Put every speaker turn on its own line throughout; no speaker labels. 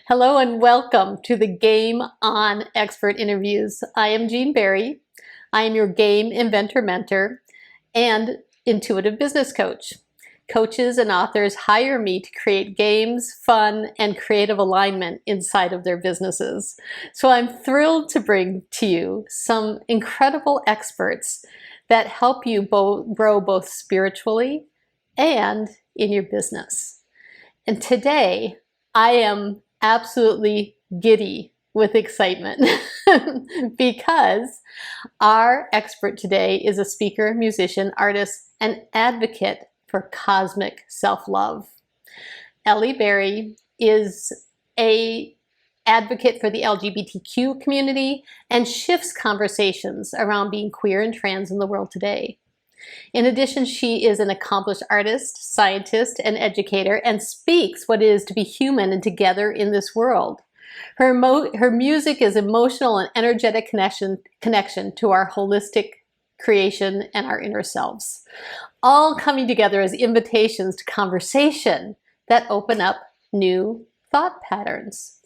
Hello and welcome to the Game On Expert Interviews. I am Jean Berry. I am your game inventor mentor and intuitive business coach. Coaches and authors hire me to create games, fun, and creative alignment inside of their businesses. So I'm thrilled to bring to you some incredible experts that help you grow both spiritually and in your business. And today I am absolutely giddy with excitement because our expert today is a speaker, musician, artist, and advocate for cosmic self-love. Ellie Berry is an advocate for the LGBTQ community and shifts conversations around being queer and trans in the world today. In addition, she is an accomplished artist, scientist, and educator, and speaks what it is to be human and together in this world. Her music is emotional and energetic connection to our holistic creation and our inner selves, all coming together as invitations to conversation that open up new thought patterns.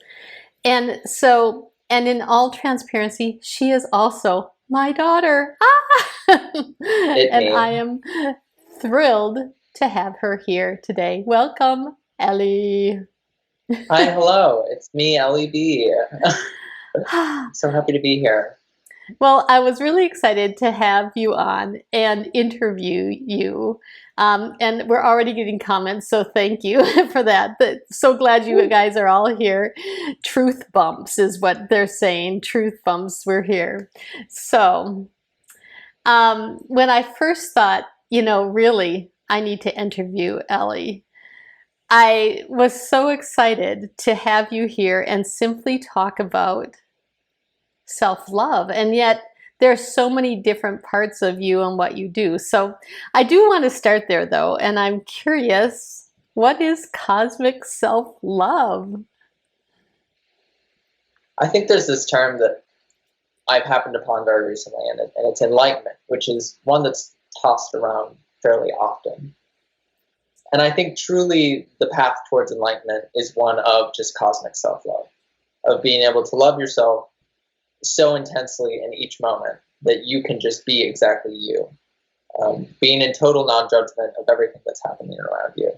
And in all transparency, she is also my daughter. And I am thrilled to have her here today. Welcome, Ellie.
Hi, hello. It's me, Ellie B. So happy to be here.
Well, I was really excited to have you on and interview you. And we're already getting comments, so thank you for that. But so glad you guys are all here. Truth bumps is what they're saying. Truth bumps, we're here. So when I first thought, really, I need to interview Ellie, I was so excited to have you here and simply talk about self-love. And yet there's so many different parts of you and what you do. So I do want to start there though. And I'm curious, what is cosmic self-love?
I think there's this term that I've happened upon very recently, and it's enlightenment, which is one that's tossed around fairly often. And I think truly the path towards enlightenment is one of just cosmic self-love, of being able to love yourself so intensely in each moment that you can just be exactly you, being in total non-judgment of everything that's happening around you,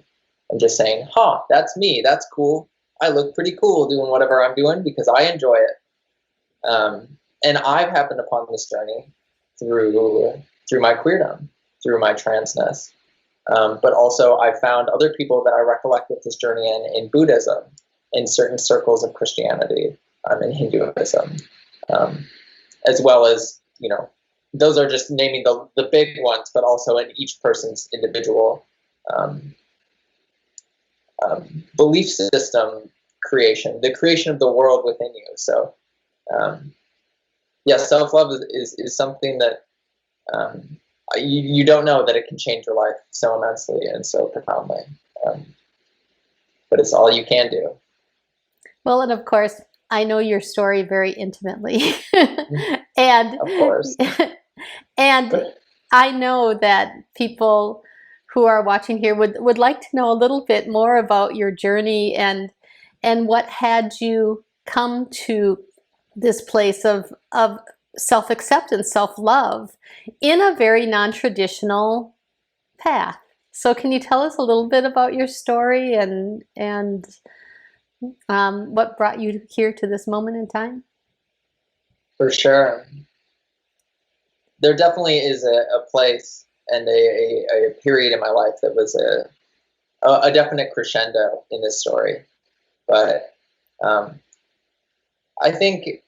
and just saying, that's me, that's cool, I look pretty cool doing whatever I'm doing because I enjoy it. And I've happened upon this journey through my queerdom, through my transness, but also I found other people that I recollect with this journey in Buddhism, in certain circles of Christianity, in Hinduism. As well as, those are just naming the big ones, but also in each person's individual belief system creation, the creation of the world within you. So, self-love is something that you don't know that it can change your life so immensely and so profoundly. But it's all you can do.
Well, and of course, I know your story very intimately. And
of course.
And I know that people who are watching here would like to know a little bit more about your journey and what had you come to this place of self-acceptance, self-love in a very non-traditional path. So can you tell us a little bit about your story and what brought you here to this moment in time?
For sure. There definitely is a place and a period in my life that was a definite crescendo in this story. But I think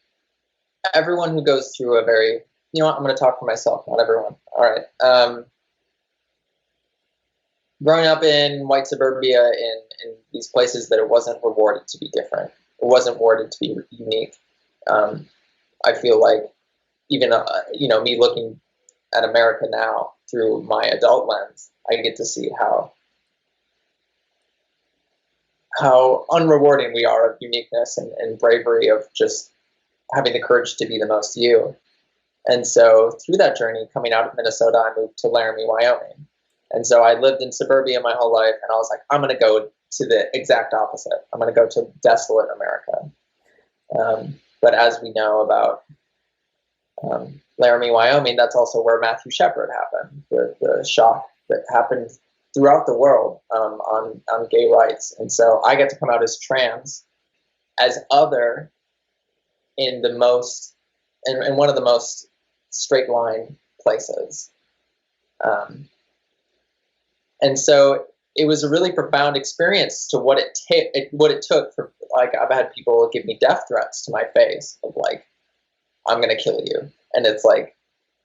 everyone who goes through a very, I'm going to talk for myself, not everyone. All right. Growing up in white suburbia in these places that it wasn't rewarded to be different. It wasn't rewarded to be unique. I feel like even, me looking at America now through my adult lens, I get to see how unrewarding we are of uniqueness and bravery of just having the courage to be the most you. And so through that journey, coming out of Minnesota, I moved to Laramie, Wyoming. And so I lived in suburbia my whole life, and I was like, I'm going to go to the exact opposite. I'm going to go to desolate America. But as we know about Laramie, Wyoming, that's also where Matthew Shepard happened. The shock that happened throughout the world on gay rights. And so I get to come out as trans, as other, in the most, in one of the most straight line places. And so it was a really profound experience to what it took for, like, I've had people give me death threats to my face of like, I'm going to kill you. And it's like,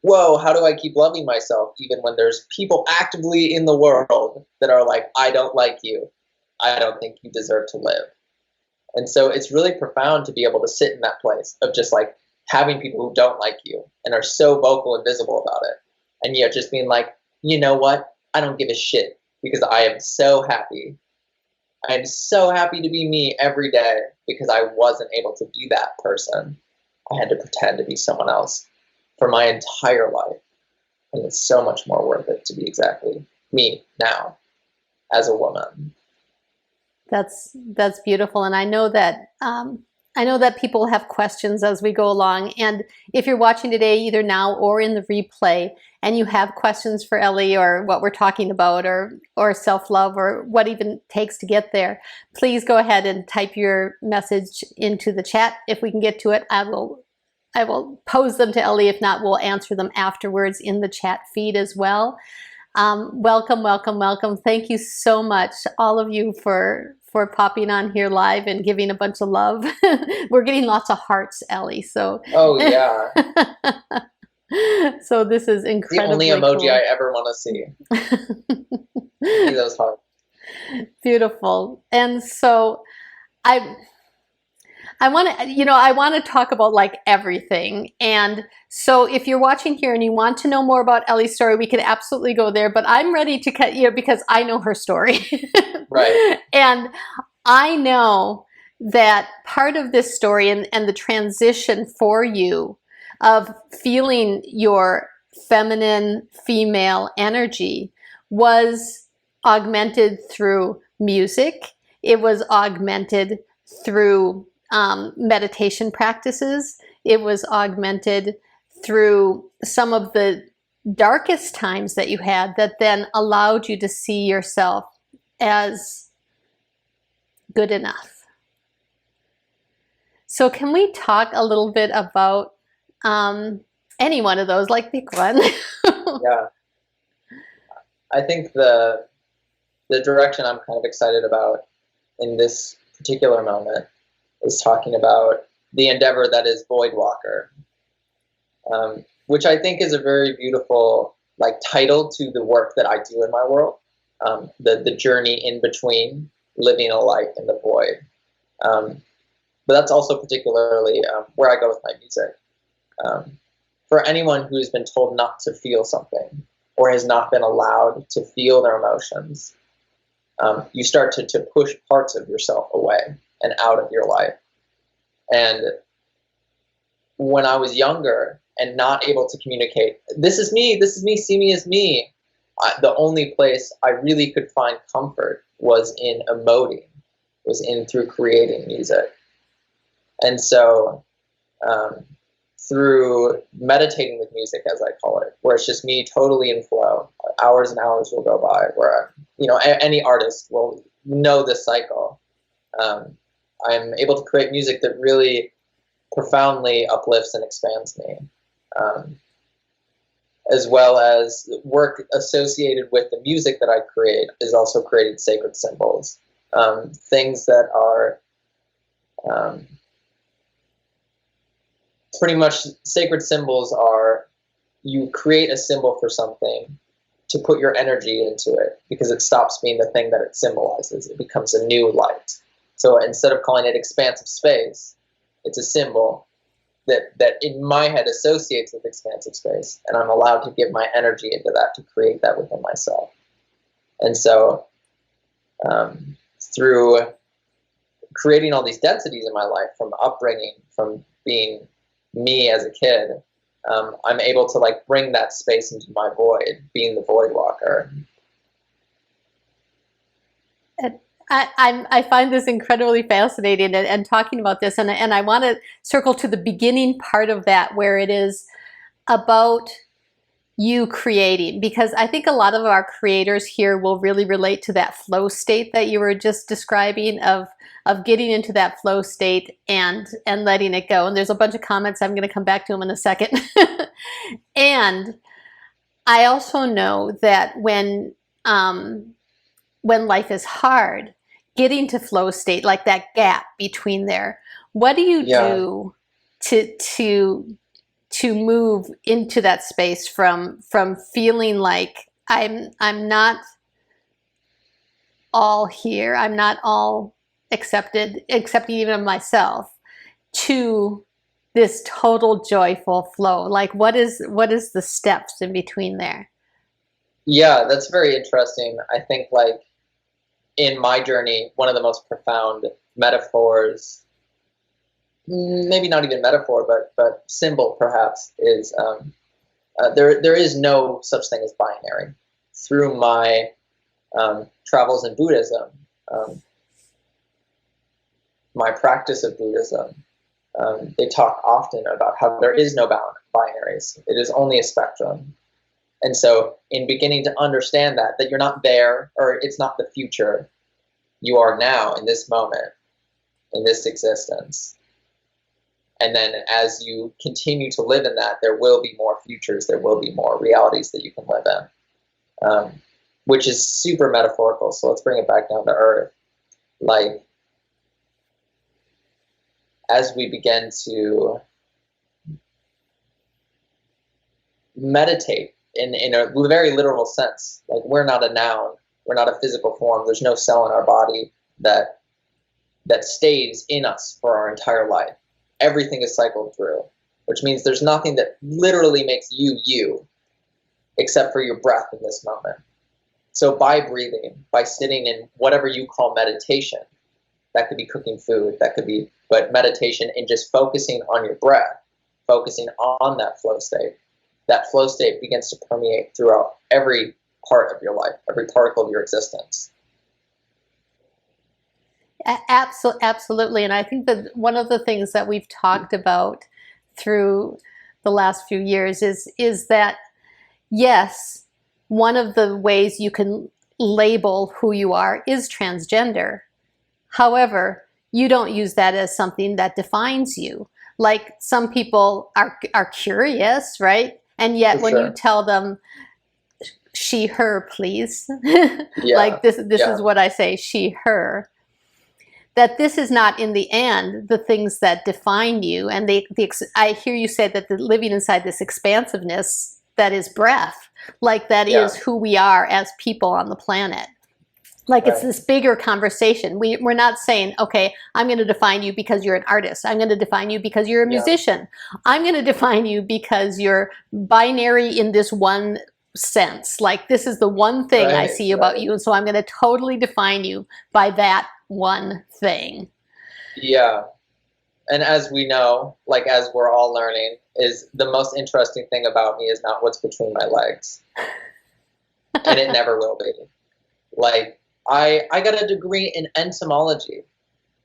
whoa, how do I keep loving myself even when there's people actively in the world that are like, I don't like you. I don't think you deserve to live. And so it's really profound to be able to sit in that place of just like having people who don't like you and are so vocal and visible about it. And yet just being like, you know what? I don't give a shit because I am so happy. I am so happy to be me every day because I wasn't able to be that person. I had to pretend to be someone else for my entire life. And it's so much more worth it to be exactly me now as a woman.
That's beautiful. And I know that people have questions as we go along. And if you're watching today, either now or in the replay, and you have questions for Ellie or what we're talking about or self-love or what even takes to get there, please go ahead and type your message into the chat. If we can get to it, I will pose them to Ellie. If not, we'll answer them afterwards in the chat feed as well. Welcome, welcome, welcome. Thank you so much, all of you, for popping on here live and giving a bunch of love. We're getting lots of hearts, Ellie. So.
Oh yeah.
So this is incredibly
the only emoji
cool.
I ever want to see. See those hearts.
Beautiful. And so I want to talk about like everything. And so if you're watching here and you want to know more about Ellie's story, we could absolutely go there, but I'm ready to cut, because I know her story.
Right.
And I know that part of this story and the transition for you of feeling your feminine, female energy was augmented through music. It was augmented through meditation practices. It was augmented through some of the darkest times that you had that then allowed you to see yourself as good enough. So can we talk a little bit about any one of those, like pick one?
Yeah. I think the direction I'm kind of excited about in this particular moment is talking about the endeavor that is Void Walker, which I think is a very beautiful title to the work that I do in my world, the journey in between living a life in the void. But that's also particularly where I go with my music. For anyone who has been told not to feel something or has not been allowed to feel their emotions, you start to push parts of yourself away and out of your life. And when I was younger and not able to communicate, this is me, see me as me, the only place I really could find comfort was in emoting, was in through creating music. And so through meditating with music, as I call it, where it's just me totally in flow, hours and hours will go by where, any artist will know this cycle. I'm able to create music that really profoundly uplifts and expands me, as well as work associated with the music that I create is also created sacred symbols, things that are pretty much sacred symbols are you create a symbol for something to put your energy into it because it stops being the thing that it symbolizes. It becomes a new light. So instead of calling it expansive space, it's a symbol that in my head associates with expansive space, and I'm allowed to give my energy into that to create that within myself. And so through creating all these densities in my life, from upbringing, from being me as a kid, I'm able to bring that space into my void, being the void walker.
I find this incredibly fascinating, and talking about this, and I want to circle to the beginning part of that, where it is about you creating, because I think a lot of our creators here will really relate to that flow state that you were just describing, of getting into that flow state and letting it go. And there's a bunch of comments, I'm going to come back to them in a second. And I also know that when life is hard, getting to flow state, like that gap between there, what do you do to move into that space from feeling like I'm not all here, I'm not all accepting even of myself, to this total joyful flow? Like, what is the steps in between there?
Yeah, that's very interesting. I think, like, in my journey, one of the most profound metaphors, maybe not even metaphor, but symbol perhaps, is there is no such thing as binary. Through my travels in Buddhism, my practice of Buddhism, they talk often about how there is no binaries. It is only a spectrum. And so in beginning to understand that you're not there, or it's not the future, you are now in this moment, in this existence. And then as you continue to live in that, there will be more futures, there will be more realities that you can live in, which is super metaphorical. So let's bring it back down to earth. Like, as we begin to meditate in a very literal sense, like, we're not a noun, we're not a physical form, there's no cell in our body that stays in us for our entire life. Everything is cycled through, which means there's nothing that literally makes you except for your breath in this moment. So by breathing, by sitting in whatever you call meditation, that could be cooking food, but meditation and just focusing on your breath, focusing on that flow state begins to permeate throughout every part of your life, every particle of your existence.
Absolutely. And I think that one of the things that we've talked about through the last few years is that, yes, one of the ways you can label who you are is transgender. However, you don't use that as something that defines you. Like, some people are curious, right? And yet when you tell them, she, her, please, like this is what I say, she, her, that this is not in the end the things that define you. And I hear you say that living inside this expansiveness that is breath, like that is who we are as people on the planet. Like, it's this bigger conversation. We're not saying, okay, I'm going to define you because you're an artist. I'm going to define you because you're a musician. I'm going to define you because you're binary in this one sense. Like, this is the one thing I see about you. And so I'm going to totally define you by that one thing. Yeah.
And as we know, like, as we're all learning, is the most interesting thing about me is not what's between my legs. And it never will be. Like, I got a degree in entomology.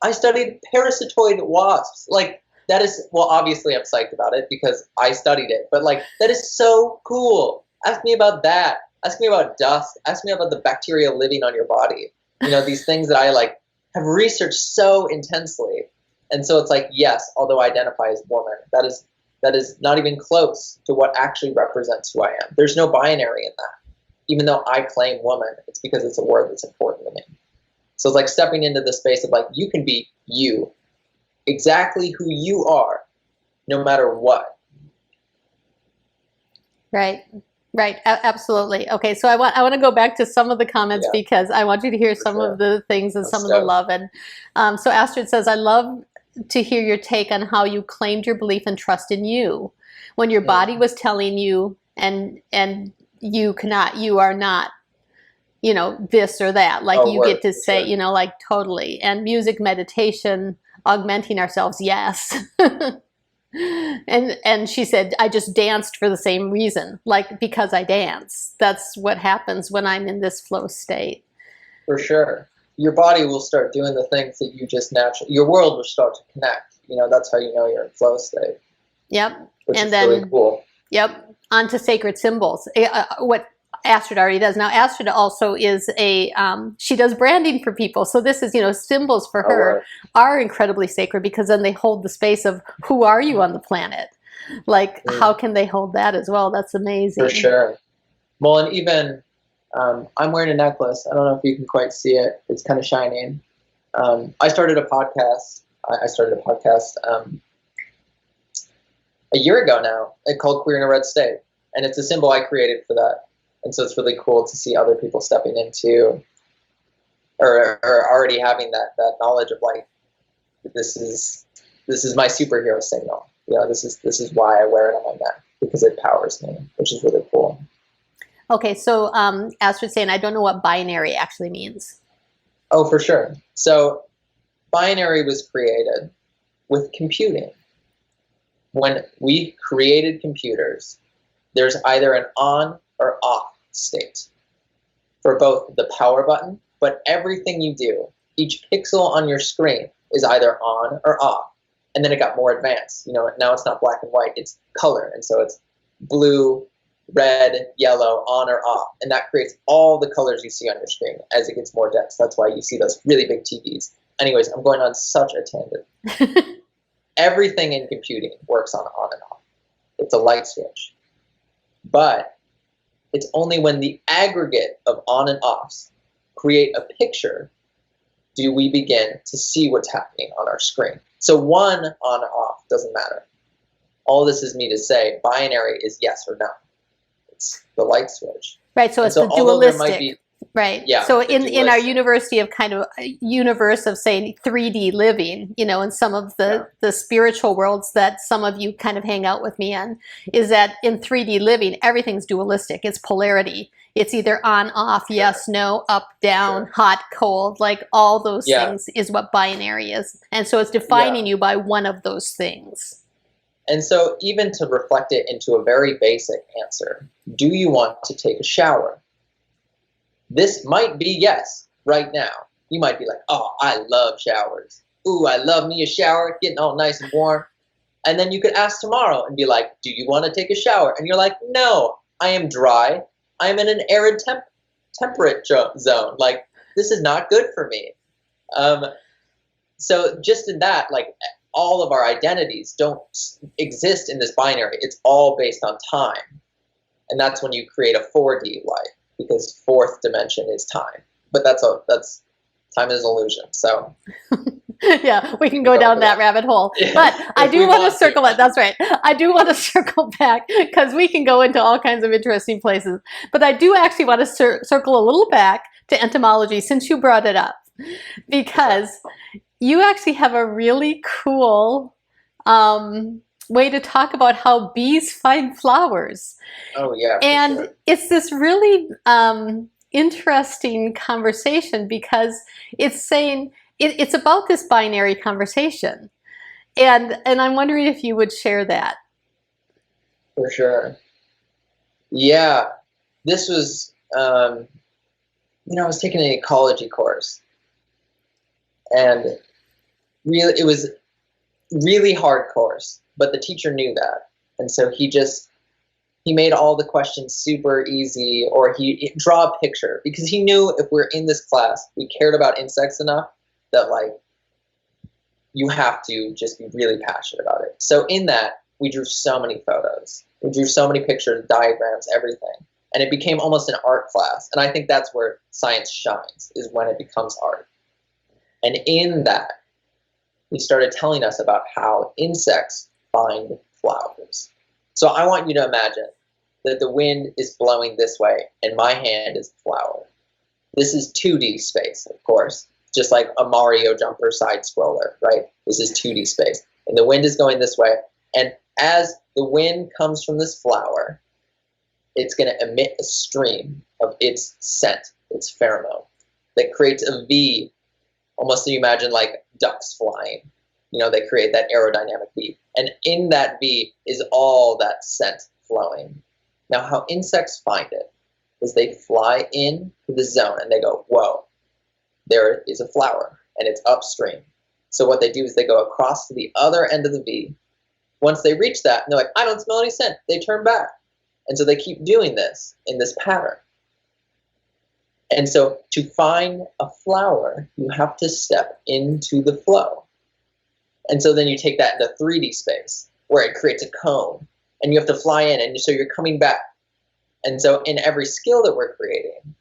I studied parasitoid wasps. Like, that is, well, obviously I'm psyched about it because I studied it, but like, that is so cool. Ask me about that. Ask me about dust. Ask me about the bacteria living on your body. You know, these things that I like have researched so intensely. And so it's like, yes, although I identify as woman, that is not even close to what actually represents who I am. There's no binary in that. Even though I claim woman, it's because it's a word that's important to me. So it's like stepping into the space of, like, you can be you, exactly who you are, no matter what.
Right. Absolutely. Okay, so I want to go back to some of the comments because I want you to hear some of the things and some of the love. And so Astrid says, I love to hear your take on how you claimed your belief and trust in you when your body was telling you and you are not, you know, this or that. Like, you get to say, you know, like, totally. And music, meditation, augmenting ourselves, yes. And she said, I just danced for the same reason, like, because I dance. That's what happens when I'm in this flow state.
For sure. your body will start doing the things that you just naturally, your world will start to connect. That's how you know you're in flow state.
Yep.
Which
and
is
then,
really cool.
Yep. Onto sacred symbols. What Astrid already does. Now, Astrid also is she does branding for people. So this is, symbols for her are incredibly sacred, because then they hold the space of who are you on the planet? Like, how can they hold that as well? That's amazing.
For sure. Well, and even, I'm wearing a necklace. I don't know if you can quite see it. It's kind of shining. I started a podcast. I started a podcast a year ago now, called Queer in a Red State. And it's a symbol I created for that. And so it's really cool to see other people stepping into, or already having that knowledge of like, this is my superhero signal. This is why I wear it on my neck, because it powers me, which is really cool.
Okay, so Astrid's saying, I don't know what binary actually means.
Oh, for sure. So binary was created with computing. When we created computers, there's either an on or off state for both the power button, but everything you do, each pixel on your screen is either on or off. And then it got more advanced. Now it's not black and white, it's color. And so it's blue, red, yellow, on or off. And that creates all the colors you see on your screen as it gets more dense. That's why you see those really big TVs. Anyways, I'm going on such a tangent. Everything in computing works on and off. It's a light switch. But it's only when the aggregate of on and offs create a picture do we begin to see what's happening on our screen. So one on or off doesn't matter. All this is me to say, binary is yes or no. It's the light switch.
Right, so it's the dualistic. Right.
Yeah.
So in our university of kind of universe of saying 3D living, in some of the spiritual worlds that some of you kind of hang out with me on, is that in 3D living, everything's dualistic. It's polarity. It's either on, off, yes, no, up, down, hot, cold, like all those things is what binary is. And so it's defining you by one of those things.
And so even to reflect it into a very basic answer, do you want to take a shower? This might be yes right now. You might be like, oh, I love showers. Ooh, I love me a shower, getting all nice and warm. And then you could ask tomorrow and be like, do you want to take a shower? And you're like, no, I am dry. I am in an arid temperate zone. Like, this is not good for me. So just in that, like, all of our identities don't exist in this binary. It's all based on time. And that's when you create a 4D life, because fourth dimension is time. But that's time is an illusion. So
yeah, we can go down that rabbit hole. But I do want to circle back. That's right. I do want to circle back, because we can go into all kinds of interesting places. But I do actually want to circle a little back to entomology, since you brought it up, because you actually have a really cool way to talk about how bees find flowers.
Oh, yeah.
And it's this really interesting conversation, because it's saying it's about this binary conversation. And I'm wondering if you would share that.
For sure. Yeah. This was, I was taking an ecology course. And really, it was really hard course, but the teacher knew that. And so he made all the questions super easy, or he draw a picture, because he knew if we're in this class, we cared about insects enough that, like, you have to just be really passionate about it. So in that, we drew so many photos. We drew so many pictures, diagrams, everything. And it became almost an art class. And I think that's where science shines, is when it becomes art. And in that, he started telling us about how insects find flowers. So I want you to imagine that the wind is blowing this way and my hand is the flower. This is 2D space, of course, just like a Mario jumper side scroller, right? This is 2D space. And the wind is going this way. And as the wind comes from this flower, it's going to emit a stream of its scent, its pheromone, that creates a V. Almost you imagine like ducks flying. They create that aerodynamic V. And in that V is all that scent flowing. Now, how insects find it is they fly in to the zone and they go, whoa, there is a flower, and it's upstream. So what they do is they go across to the other end of the V. Once they reach that, and they're like, I don't smell any scent, they turn back. And so they keep doing this in this pattern. And so to find a flower, you have to step into the flow. And so then you take that into 3D space, where it creates a cone, and you have to fly in, and so you're coming back. And so in every skill that we're creating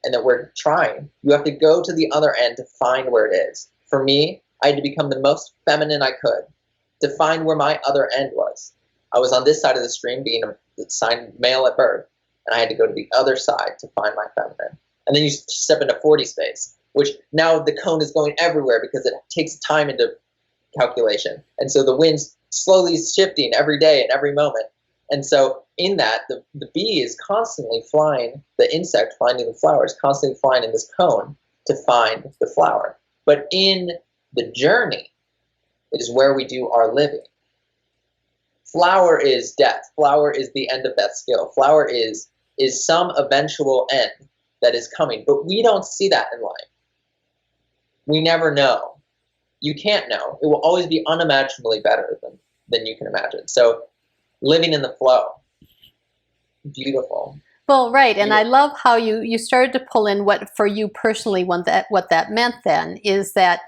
and that we're trying, you have to go to the other end to find where it is. For me, I had to become the most feminine I could to find where my other end was. I was on this side of the stream being assigned male at birth, and I had to go to the other side to find my feminine. And then you step into 40 space, which now the cone is going everywhere because it takes time into calculation. And so the wind's slowly shifting every day and every moment. And so in that, the bee is constantly flying, the insect finding the flower is constantly flying in this cone to find the flower. But in the journey is where we do our living. Flower is death. Flower is the end of that skill. Flower is some eventual end that is coming. But we don't see that in life. We never know. You can't know. It will always be unimaginably better than you can imagine. So living in the flow. Beautiful.
Well, right. And I love how you started to pull in what for you personally what that meant then is that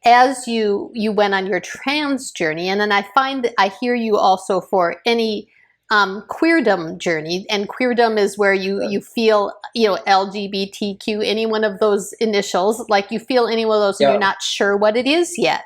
as you went on your trans journey, and then I find that I hear you also for any queerdom journey, and queerdom is where you feel, LGBTQ, any one of those initials, like you feel any one of those and you're not sure what it is yet.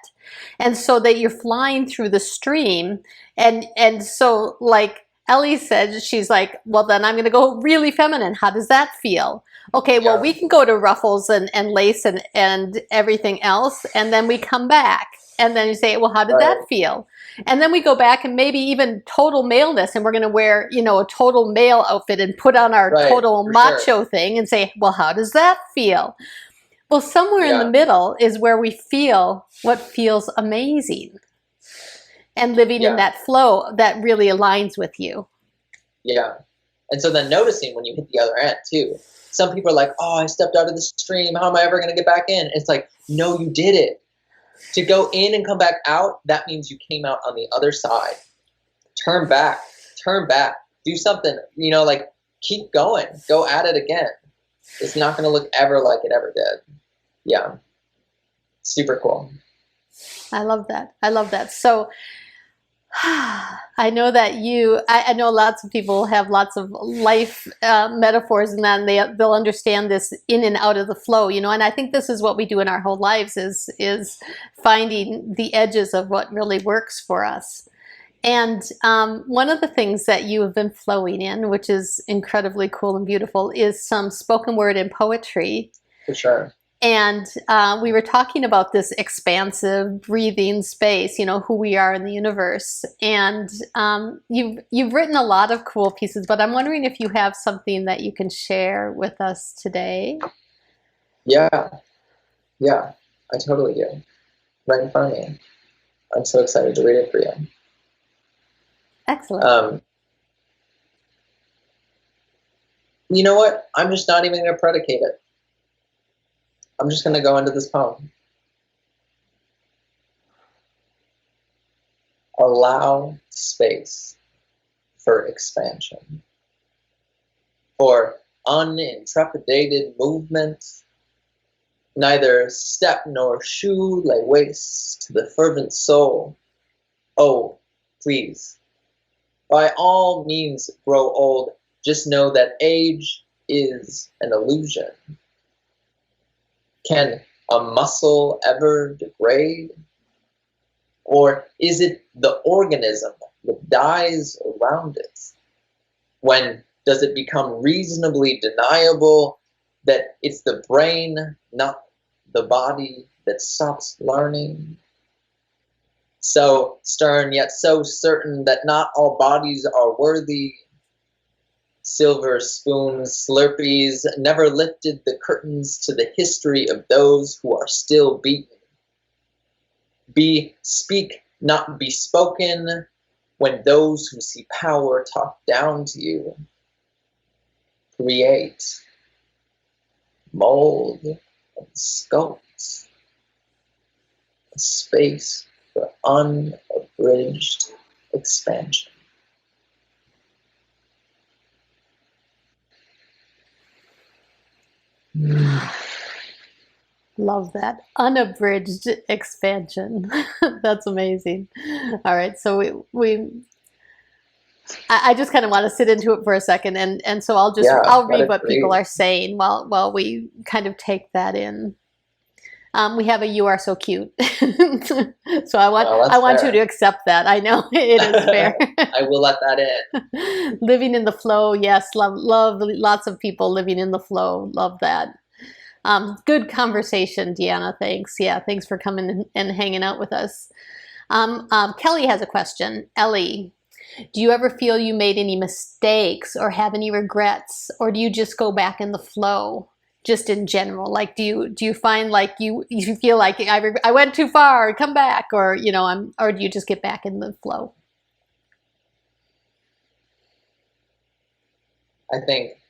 And so that you're flying through the stream, and so like Ellie said, she's like, well, then I'm going to go really feminine. How does that feel? Okay, well, we can go to ruffles and lace and everything else, and then we come back. And then you say, well, how did that feel? And then we go back and maybe even total maleness, and we're going to wear, a total male outfit and put on our total macho thing and say, well, how does that feel? Well, somewhere in the middle is where we feel what feels amazing. And living in that flow that really aligns with you.
Yeah. And so then noticing when you hit the other end too. Some people are like, oh, I stepped out of the stream. How am I ever going to get back in? It's like, no, you did it. To go in and come back out, that means you came out on the other side. Turn back. Do something, keep going. Go at it again. It's not going to look ever like it ever did. Yeah. Super cool.
I love that. So I know that I know lots of people have lots of life metaphors and that, and they'll understand this in and out of the flow, and I think this is what we do in our whole lives is finding the edges of what really works for us. And one of the things that you have been flowing in, which is incredibly cool and beautiful, is some spoken word and poetry.
For sure.
And we were talking about this expansive breathing space, who we are in the universe. And you've written a lot of cool pieces, but I'm wondering if you have something that you can share with us today.
Yeah, I totally do. Right in front of me. I'm so excited to read it for you.
Excellent.
You know what? I'm just not even going to predicate it. I'm just going to go into this poem. Allow space for expansion, for untrepidated movement. Neither step nor shoe lay waste to the fervent soul. Oh, please, by all means grow old. Just know that age is an illusion. Can a muscle ever degrade? Or is it the organism that dies around it? When does it become reasonably deniable that it's the brain, not the body, that stops learning? So stern, yet so certain that not all bodies are worthy. Silver spoons, Slurpees never lifted the curtains to the history of those who are still beaten. Speak, not be spoken, when those who see power talk down to you. Create, mold, and sculpts a space for unabridged expansion.
Love that. Unabridged expansion. That's amazing. All right, so I just kind of want to sit into it for a second, and so I'll read what people are saying while we kind of take that in. We have a "You are so cute," so I want you to accept that. I know it is fair.
I will let that in.
Living in the flow, yes, love lots of people living in the flow. Love that. Good conversation, Deanna. Thanks. Yeah, thanks for coming and hanging out with us. Kelly has a question. Ellie, do you ever feel you made any mistakes or have any regrets, or do you just go back in the flow? Just in general, like do you find like you feel like I went too far, come back, or or do you just get back in the flow?
I think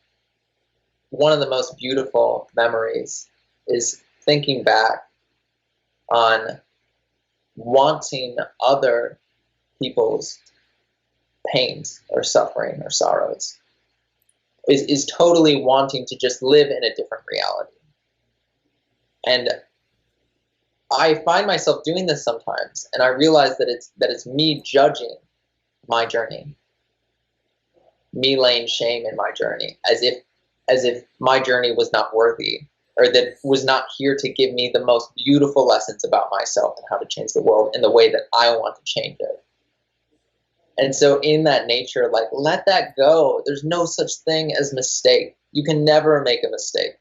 one of the most beautiful memories is thinking back on wanting other people's pains or suffering or sorrows. Is totally wanting to just live in a different reality. And I find myself doing this sometimes, and I realize that it's me judging my journey, me laying shame in my journey, as if my journey was not worthy, or that was not here to give me the most beautiful lessons about myself and how to change the world in the way that I want to change it. And so in that nature, like, let that go. There's no such thing as mistake. You can never make a mistake.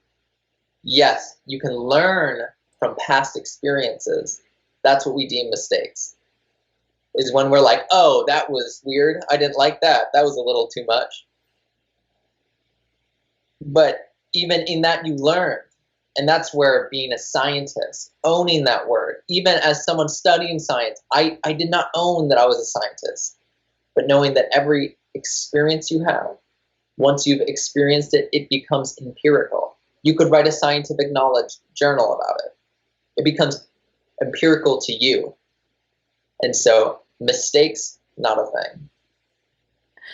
Yes, you can learn from past experiences. That's what we deem mistakes. Is when we're like, oh, that was weird. I didn't like that. That was a little too much. But even in that, you learn. And that's where being a scientist, owning that word, even as someone studying science, I did not own that I was a scientist. But knowing that every experience you have, once you've experienced it, it becomes empirical. You could write a scientific knowledge journal about it. It becomes empirical to you. And so mistakes, not a thing.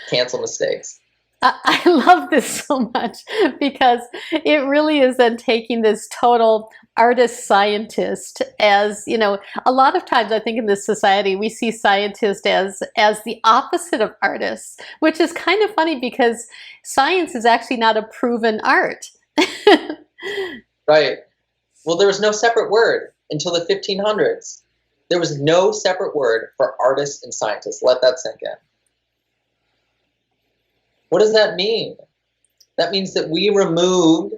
Cancel mistakes.
I love this so much because it really is then taking this total artist scientist as, a lot of times I think in this society we see scientists as the opposite of artists, which is kind of funny because science is actually not a proven art.
Right. Well, there was no separate word until the 1500s. There was no separate word for artists and scientists. Let that sink in. What does that mean? That means that we removed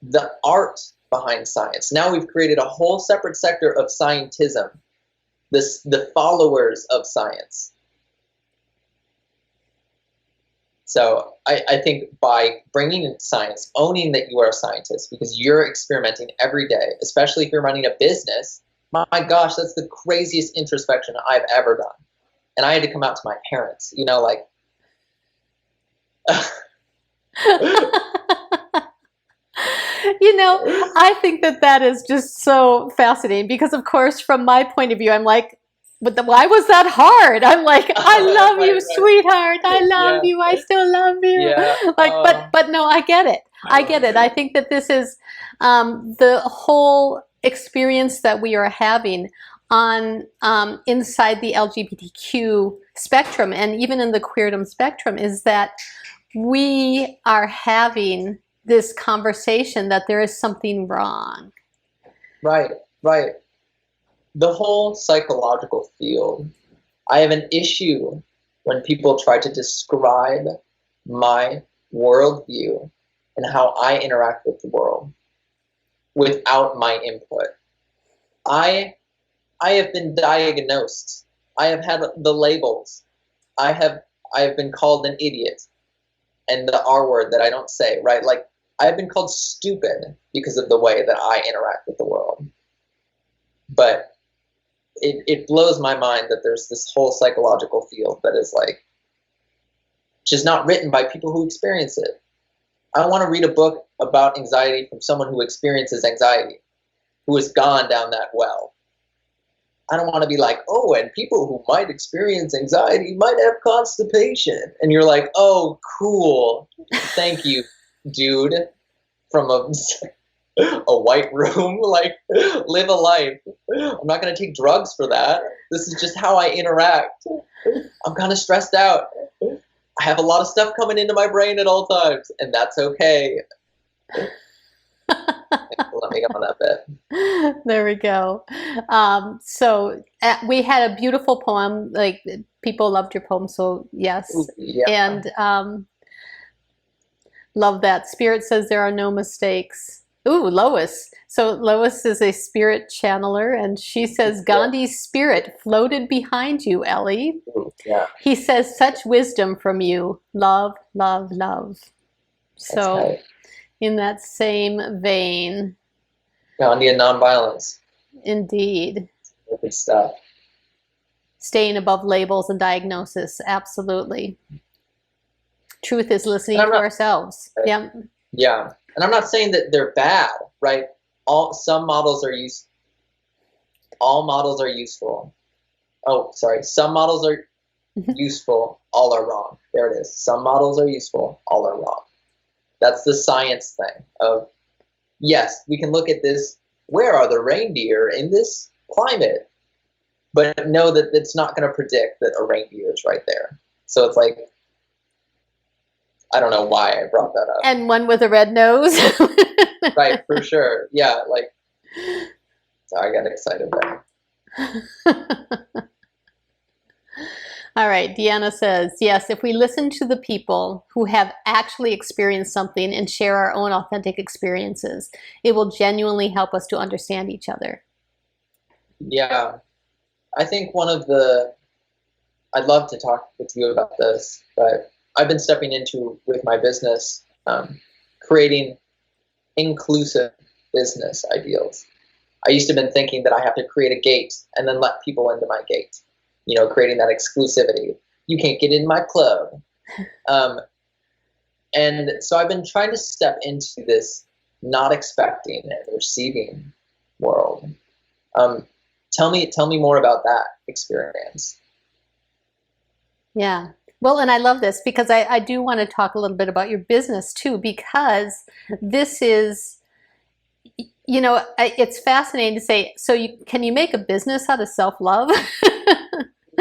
the art behind science. Now we've created a whole separate sector of scientism, the followers of science. So I think by bringing in science, owning that you are a scientist, because you're experimenting every day, especially if you're running a business, my gosh, that's the craziest introspection I've ever done. And I had to come out to my parents,
I think that is just so fascinating because, of course, from my point of view, I'm like, but why was that hard? I'm like, I love you, sweetheart. I love you. I still love you.
Yeah.
But no, I get it. I get it. I think that this is the whole experience that we are having on inside the LGBTQ spectrum and even in the queerdom spectrum is that we are having this conversation that there is something wrong.
Right. The whole psychological field. I have an issue when people try to describe my worldview and how I interact with the world without my input. I have been diagnosed. I have had the labels. I have been called an idiot. And the R word that I don't say, right? Like, I've been called stupid because of the way that I interact with the world. But it blows my mind that there's this whole psychological field that is like just not written by people who experience it. I want to read a book about anxiety from someone who experiences anxiety, who has gone down that well. I don't want to be like, oh, and people who might experience anxiety might have constipation. And you're like, oh, cool. Thank you, dude, from a white room. Like, live a life. I'm not going to take drugs for that. This is just how I interact. I'm kind of stressed out. I have a lot of stuff coming into my brain at all times, and that's okay. Let me go on that bit.
There we go. So we had a beautiful poem. Like, people loved your poem, so yes.
Ooh, yeah.
And love that. Spirit says there are no mistakes. Ooh, Lois. So Lois is a spirit channeler, and she says Gandhi's spirit floated behind you, Ellie.
Ooh, yeah.
He says such wisdom from you. Love, love, love. So
Right.
in that same vein.
Gandhi and nonviolence.
Indeed.
Good stuff.
Staying above labels and diagnosis. Absolutely. Truth is listening to ourselves. Yeah.
Yeah. And I'm not saying that they're bad, right? Some models are all models are useful. Oh, sorry. Some models are useful, all are wrong. There it is. Some models are useful, all are wrong. That's the science thing of, yes, we can look at this, where are the reindeer in this climate? But know that it's not going to predict that a reindeer is right there. So it's like, I don't know why I brought that up.
And one with a red nose.
Right, for sure. Yeah, like, sorry, I got excited there.
All right, Deanna says, yes, if we listen to the people who have actually experienced something and share our own authentic experiences, it will genuinely help us to understand each other.
Yeah, I think I'd love to talk with you about this, but I've been stepping into, with my business, creating inclusive business ideals. I used to have been thinking that I have to create a gate and then let people into my gate, creating that exclusivity. You can't get in my club. And so I've been trying to step into this not expecting and receiving world. Tell me more about that experience.
Yeah. Well, and I love this because I do want to talk a little bit about your business too, because this is, it's fascinating to say, so can you make a business out of self-love?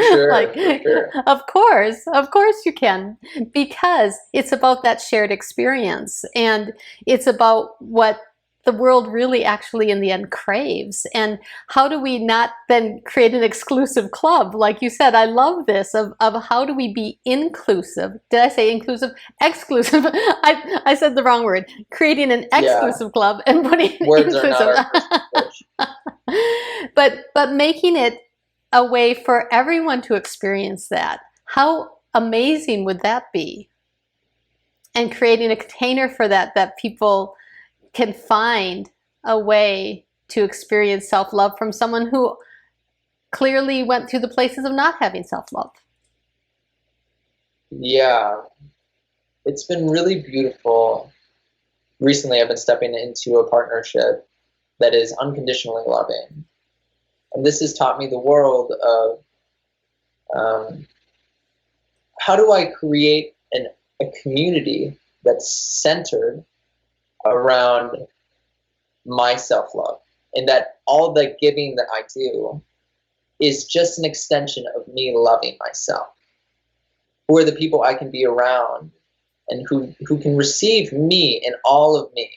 Sure, sure.
Of course you can, because it's about that shared experience, and it's about what the world really actually in the end craves. And how do we not then create an exclusive club? Like you said, I love this of how do we be inclusive? Did I say inclusive? Exclusive. I said the wrong word. Creating an exclusive club and putting
words
inclusive.
Are not our first
but making it a way for everyone to experience that. How amazing would that be? And creating a container for that people can find a way to experience self-love from someone who clearly went through the places of not having self-love.
Yeah, it's been really beautiful. Recently, I've been stepping into a partnership that is unconditionally loving. And this has taught me the world of how do I create a community that's centered around my self-love, and that all the giving that I do is just an extension of me loving myself. Who are the people I can be around and who can receive me and all of me?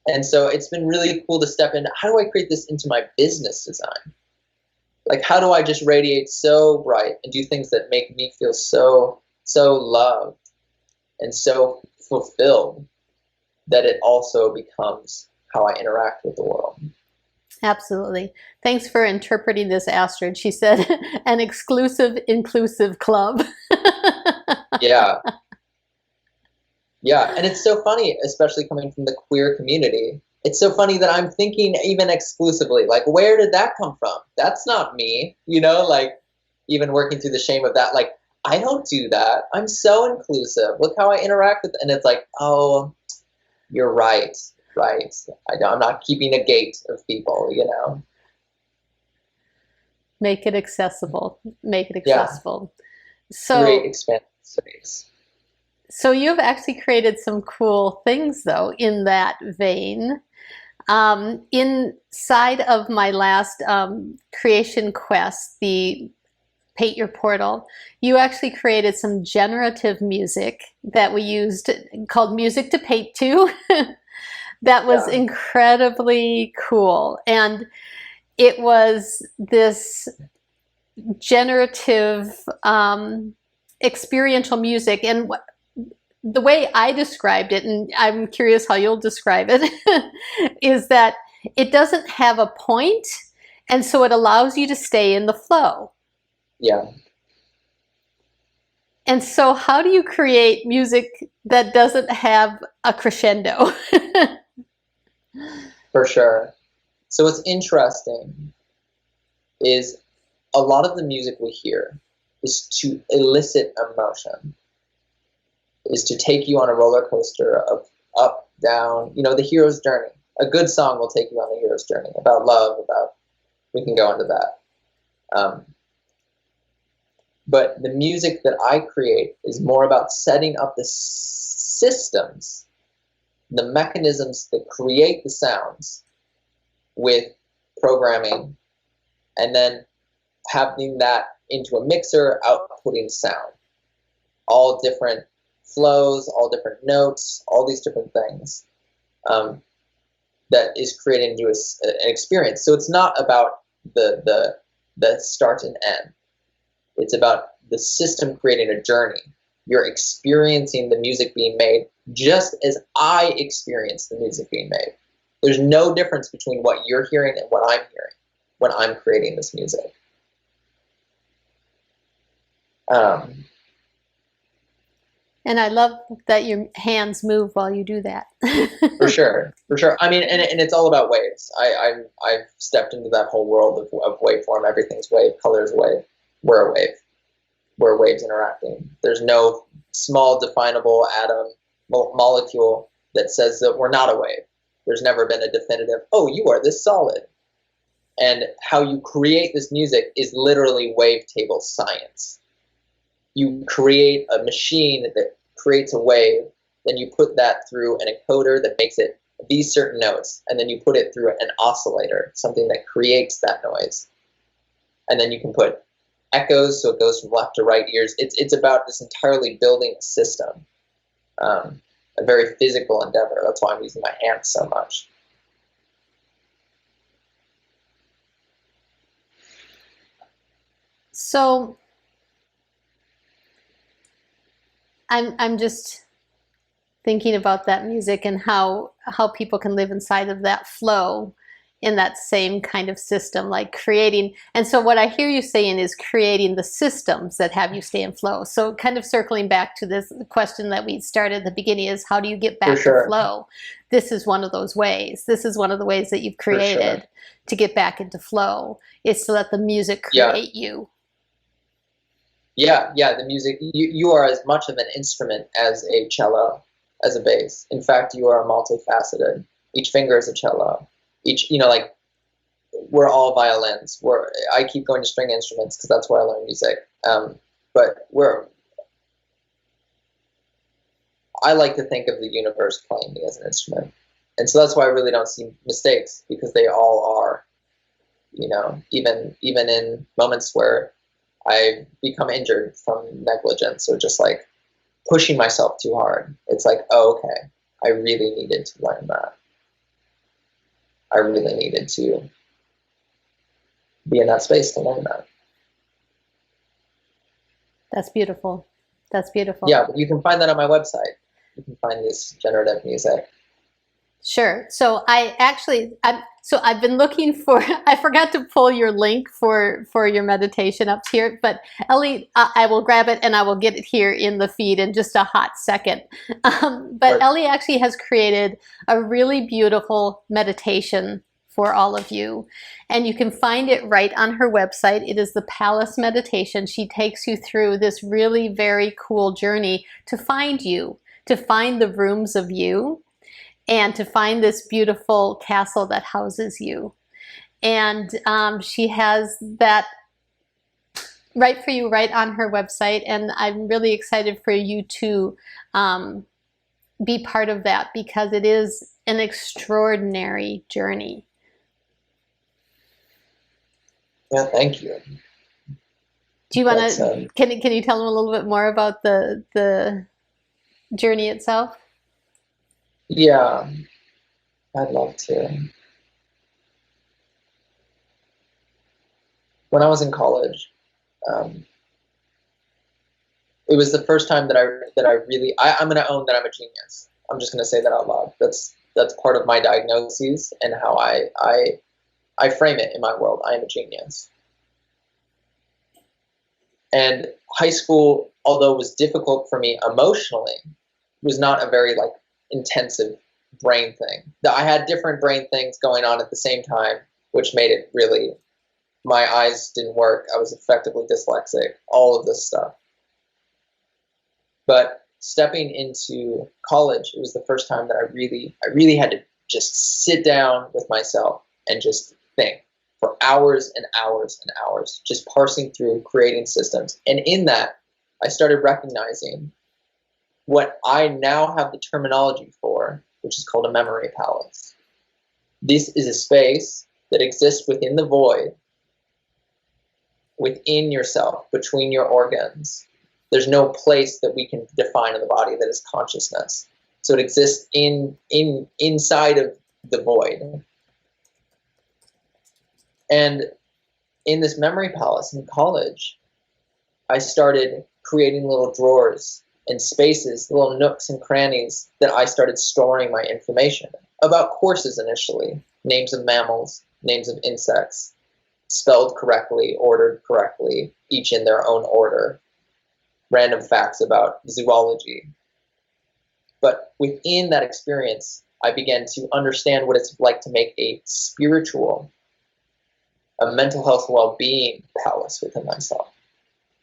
And so it's been really cool to step in. How do I create this into my business design? Like, how do I just radiate so bright and do things that make me feel so loved and so fulfilled that it also becomes how I interact with the world?
Absolutely. Thanks for interpreting this, Astrid. She said, an exclusive, inclusive club.
Yeah. Yeah, and it's so funny, especially coming from the queer community. It's so funny that I'm thinking even exclusively, like, where did that come from? That's not me, like, even working through the shame of that, like, I don't do that. I'm so inclusive. Look how I interact with, and it's like, oh, You're right. Right. I'm not keeping a gate of people, you know.
Make it accessible. Make it
Yeah.
accessible.
Create expansive space.
So you've actually created some cool things, though, in that vein. Inside of my last creation quest, the Paint Your Portal, you actually created some generative music that we used called Music to Paint To. That was incredibly cool. And it was this generative experiential music. And the way I described it, and I'm curious how you'll describe it, is that it doesn't have a point, and so it allows you to stay in the flow.
Yeah.
And so how do you create music that doesn't have a crescendo?
For sure. So what's interesting is a lot of the music we hear is to elicit emotion, is to take you on a roller coaster of up, down, you know, the hero's journey. A good song will take you on the hero's journey about love, we can go into that. But the music that I create is more about setting up the systems, the mechanisms that create the sounds with programming, and then having that into a mixer, outputting sound. All different flows, all different notes, all these different things that is created into an experience. So it's not about the start and end. It's about the system creating a journey. You're experiencing the music being made just as I experience the music being made. There's no difference between what you're hearing and what I'm hearing when I'm creating this music.
And I love that your hands move while you do that.
For sure. I mean, and it's all about waves. I've stepped into that whole world of waveform. Everything's wave, color's wave. We're a wave. We're waves interacting. There's no small definable atom, molecule that says that we're not a wave. There's never been a definitive, oh, you are this solid. And how you create this music is literally wavetable science. You create a machine that creates a wave, then you put that through an encoder that makes it these certain notes, and then you put it through an oscillator, something that creates that noise. And then you can put echoes, so it goes from left to right ears. It's about this entirely building a system, a very physical endeavor. That's why I'm using my hands so much.
So I'm just thinking about that music and how people can live inside of that flow in that same kind of system, like creating. And so what I hear you saying is creating the systems that have you stay in flow. So kind of circling back to this question that we started at the beginning is, how do you get back to flow? This is one of those ways. This is one of the ways that you've created to get back into flow, is to let the music create you.
Yeah, the music, you are as much of an instrument as a cello, as a bass. In fact, you are multifaceted. Each finger is a cello. Each, you know, like, we're all violins. I keep going to string instruments because that's where I learn music. But I like to think of the universe playing me as an instrument. And so that's why I really don't see mistakes, because they all are, you know, even in moments where I become injured from negligence or just like pushing myself too hard. It's like, oh, okay, I really needed to learn that. I really needed to be in that space to learn that.
That's beautiful. That's beautiful.
Yeah, but you can find that on my website. You can find this generative music.
Sure. So I've been looking for, I forgot to pull your link for your meditation up here, but Ellie, I will grab it and I will get it here in the feed in just a hot second. But Ellie actually has created a really beautiful meditation for all of you. And you can find it right on her website. It is the Palace Meditation. She takes you through this really very cool journey to find you, to find the rooms of you, and to find this beautiful castle that houses you. And she has that right for you right on her website, and I'm really excited for you to be part of that, because it is an extraordinary journey.
Yeah, thank you.
Do you want to, can you tell them a little bit more about the journey itself?
Yeah, I'd love to. When I was in college, it was the first time that I really, I'm going to own that I'm a genius. I'm just going to say that out loud. That's part of my diagnoses and how I frame it in my world. I am a genius. And high school, although it was difficult for me emotionally, was not a very like intensive brain thing. I had different brain things going on at the same time, which made it really, my eyes didn't work. I was effectively dyslexic, all of this stuff. But stepping into college, it was the first time that I really had to just sit down with myself and just think for hours and hours and hours, just parsing through, creating systems. And in that, I started recognizing what I now have the terminology for, which is called a memory palace. This is a space that exists within the void, within yourself, between your organs. There's no place that we can define in the body that is consciousness. So it exists inside of the void. And in this memory palace in college, I started creating little drawers and spaces, little nooks and crannies that I started storing my information about courses initially, names of mammals, names of insects, spelled correctly, ordered correctly, each in their own order, random facts about zoology. But within that experience, I began to understand what it's like to make a spiritual, a mental health well-being palace within myself.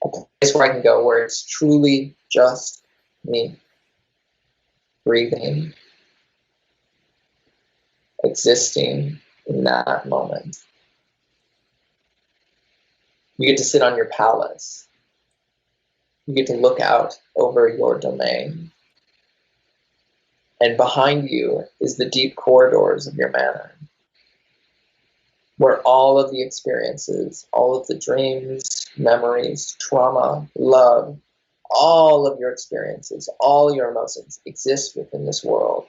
A place where I can go where it's truly just me, breathing, existing in that moment. You get to sit on your palace. You get to look out over your domain. And behind you is the deep corridors of your manor, where all of the experiences, all of the dreams, memories, trauma, love, all of your experiences, all your emotions exist within this world.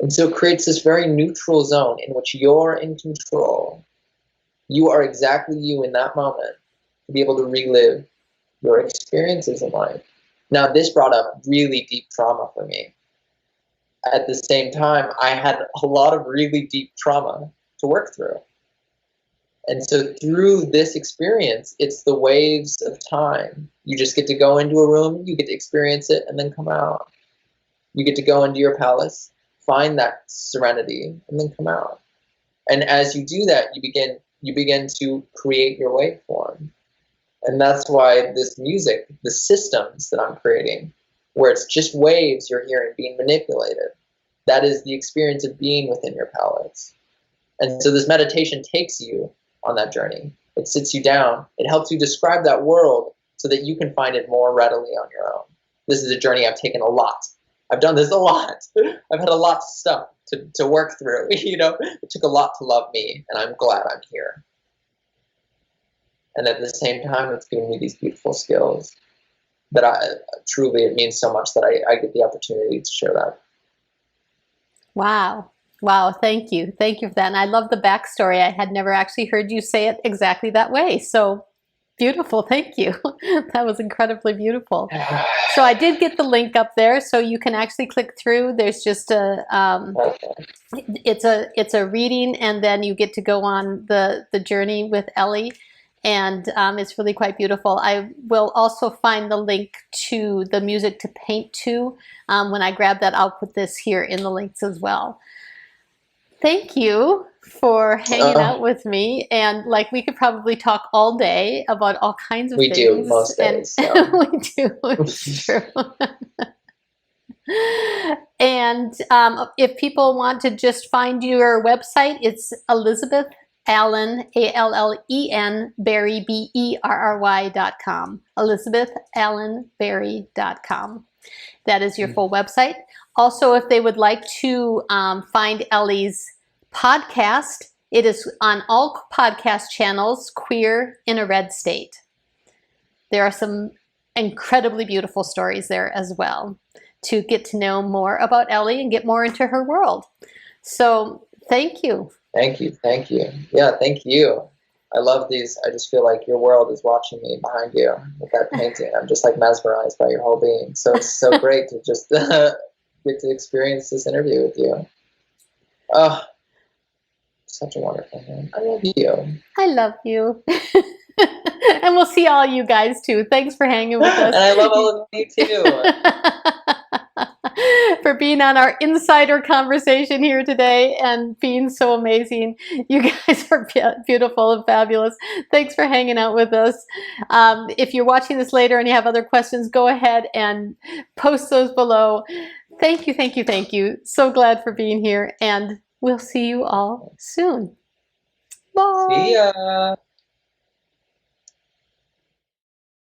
And so it creates this very neutral zone in which you're in control. You are exactly you in that moment to be able to relive your experiences in life. Now, this brought up really deep trauma for me. At the same time, I had a lot of really deep trauma to work through. And so through this experience, it's the waves of time. You just get to go into a room, you get to experience it, and then come out. You get to go into your palace, find that serenity, and then come out. And as you do that, you begin to create your waveform. And that's why this music, the systems that I'm creating, where it's just waves you're hearing being manipulated, that is the experience of being within your palace. And so this meditation takes you on that journey. It sits you down. It helps you describe that world so that you can find it more readily on your own. This is a journey I've taken a lot. I've done this a lot. I've had a lot of stuff to work through. It took a lot to love me, and I'm glad I'm here. And at the same time, it's given me these beautiful skills that it means so much that I get the opportunity to share that.
Wow. Wow. Thank you. Thank you for that. And I love the backstory. I had never actually heard you say it exactly that way. So beautiful. Thank you. That was incredibly beautiful. So I did get the link up there, so you can actually click through. There's just it's a reading, and then you get to go on the journey with Ellie. And it's really quite beautiful. I will also find the link to the music to paint to. When I grab that, I'll put this here in the links as well. Thank you for hanging out with me. And like, we could probably talk all day about all kinds of things.
We do most days. So.
We do. It's true. And if people want to just find your website, it's Elizabeth Allen, Allen Berry, BERRY.com. ElizabethAllenBerry.com. That is your full website. Also, if they would like to find Ellie's podcast, it is on all podcast channels, Queer in a Red State. There are some incredibly beautiful stories there as well to get to know more about Ellie and get more into her world. So thank you.
Thank you. Thank you. Yeah, thank you. I love these. I just feel like your world is watching me behind you with that painting. I'm just like mesmerized by your whole being. So it's so great to just get to experience this interview with you. Oh, such a wonderful man. I love you.
I love you. And we'll see all you guys too. Thanks for hanging with us.
And I love all of you too.
For being on our insider conversation here today and being so amazing. You guys are beautiful and fabulous. Thanks for hanging out with us. If you're watching this later and you have other questions, go ahead and post those below. Thank you, thank you, thank you. So glad for being here, and we'll see you all soon. Bye.
See ya.